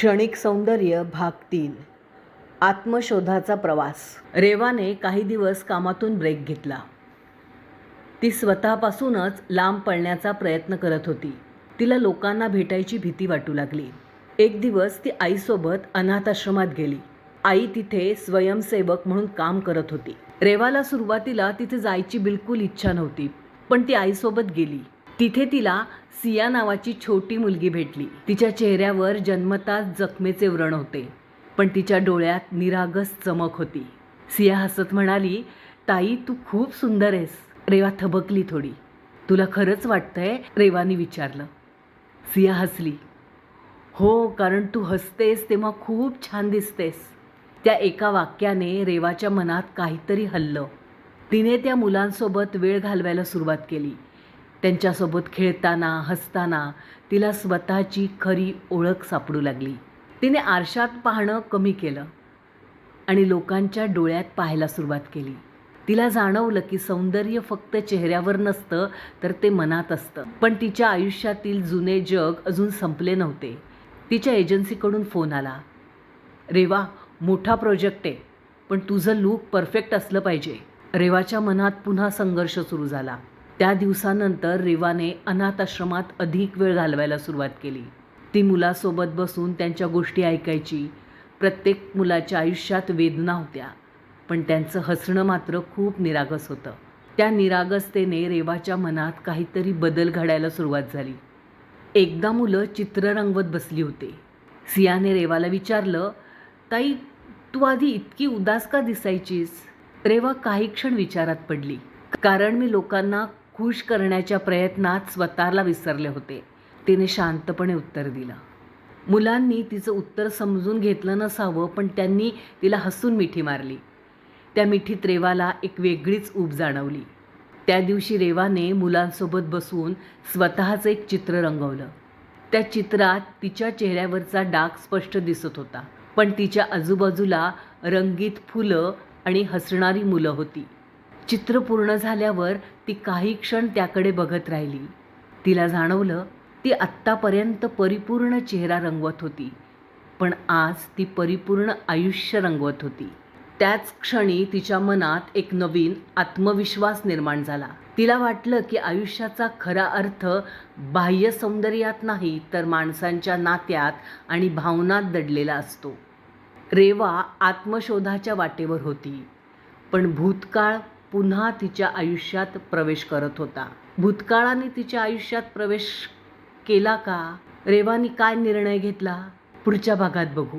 क्षणिक सौंदर्य भाग 3. आत्मशोधाचा प्रवास. रेवाने काही दिवस कामातून ब्रेक घेतला. ती स्वतःपासूनच लांब पळण्याचा प्रयत्न करत होती. तिला लोकांना भेटायची भीती वाटू लागली. एक दिवस ती आईसोबत अनाथाश्रमात गेली. आई तिथे स्वयंसेवक म्हणून काम करत होती. रेवाला सुरुवातीला तिथे जायची बिलकुल इच्छा नव्हती, पण ती आईसोबत गेली. तिथे तिला सिया नावाची छोटी मुलगी भेटली. तिच्या चेहऱ्यावर जन्मताच जखमेचे व्रण होते, पण तिच्या डोळ्यात निरागस चमक होती. सिया हसत म्हणाली, ताई तू खूप सुंदर आहेस. रेवा थबकली थोडी. तुला खरंच वाटतंय? रेवाने विचारलं. सिया हसली. हो, कारण तू हसतेस तेव्हा खूप छान दिसतेस. त्या एका वाक्याने रेवाच्या मनात काहीतरी हललं. तिने त्या मुलांसोबत वेळ घालवायला सुरुवात केली. त्यांच्यासोबत खेळताना हसताना तिला स्वतःची खरी ओळख सापडू लागली. तिने आरशात पाहणं कमी केलं आणि लोकांच्या डोळ्यात पाहायला सुरुवात केली. तिला जाणवलं की सौंदर्य फक्त चेहऱ्यावर नसतं, तर ते मनात असतं. पण तिच्या आयुष्यातील जुने जग अजून संपले नव्हते. तिच्या एजन्सीकडून फोन आला. रेवा, मोठा प्रोजेक्ट आहे, पण तुझं लूक परफेक्ट असलं पाहिजे. रेवाच्या मनात पुन्हा संघर्ष सुरू झाला. त्या दिवसानंतर रेवाने अनाथ आश्रमात अधिक वेळ घालवायला सुरुवात केली. ती मुलासोबत बसून त्यांच्या गोष्टी ऐकायची. प्रत्येक मुलाच्या आयुष्यात वेदना होत्या, पण त्यांचं हसणं मात्र खूप निरागस होतं. त्या निरागसतेने रेवाच्या मनात काहीतरी बदल घडायला सुरुवात झाली. एकदा मुलं चित्र रंगवत बसली होती. सियाने रेवाला विचारलं, ताई तू आधी इतकी उदास का दिसायचीस? रेवा काही क्षण विचारात पडली. कारण मी लोकांना खुश करण्याच्या प्रयत्नात स्वतःला विसरले होते, तिने शांतपणे उत्तर दिलं. मुलांनी तिचं उत्तर समजून घेतलं नसावं, पण त्यांनी तिला हसून मिठी मारली. त्या मिठीत रेवाला एक वेगळीच ऊब जाणवली. त्या दिवशी रेवाने मुलांसोबत बसून स्वतःचं एक चित्र रंगवलं. त्या चित्रात तिच्या चेहऱ्यावरचा डाग स्पष्ट दिसत होता, पण तिच्या आजूबाजूला रंगीत फुलं आणि हसणारी मुलं होती. चित्र पूर्ण झाल्यावर ती काही क्षण त्याकडे बघत राहिली. तिला जाणवलं ती आत्तापर्यंत परिपूर्ण चेहरा रंगवत होती, पण आज ती परिपूर्ण आयुष्य रंगवत होती. त्याच क्षणी तिच्या मनात एक नवीन आत्मविश्वास निर्माण झाला. तिला वाटलं की आयुष्याचा खरा अर्थ बाह्य सौंदर्यात नाही, तर माणसांच्या नात्यात आणि भावनात दडलेला असतो. रेवा आत्मशोधाच्या वाटेवर होती, पण भूतकाळ पुन्हा तिच्या आयुष्यात प्रवेश करत होता. भूतकाळाने तिच्या आयुष्यात प्रवेश केला का? रेवाने काय निर्णय घेतला? पुढच्या भागात बघू.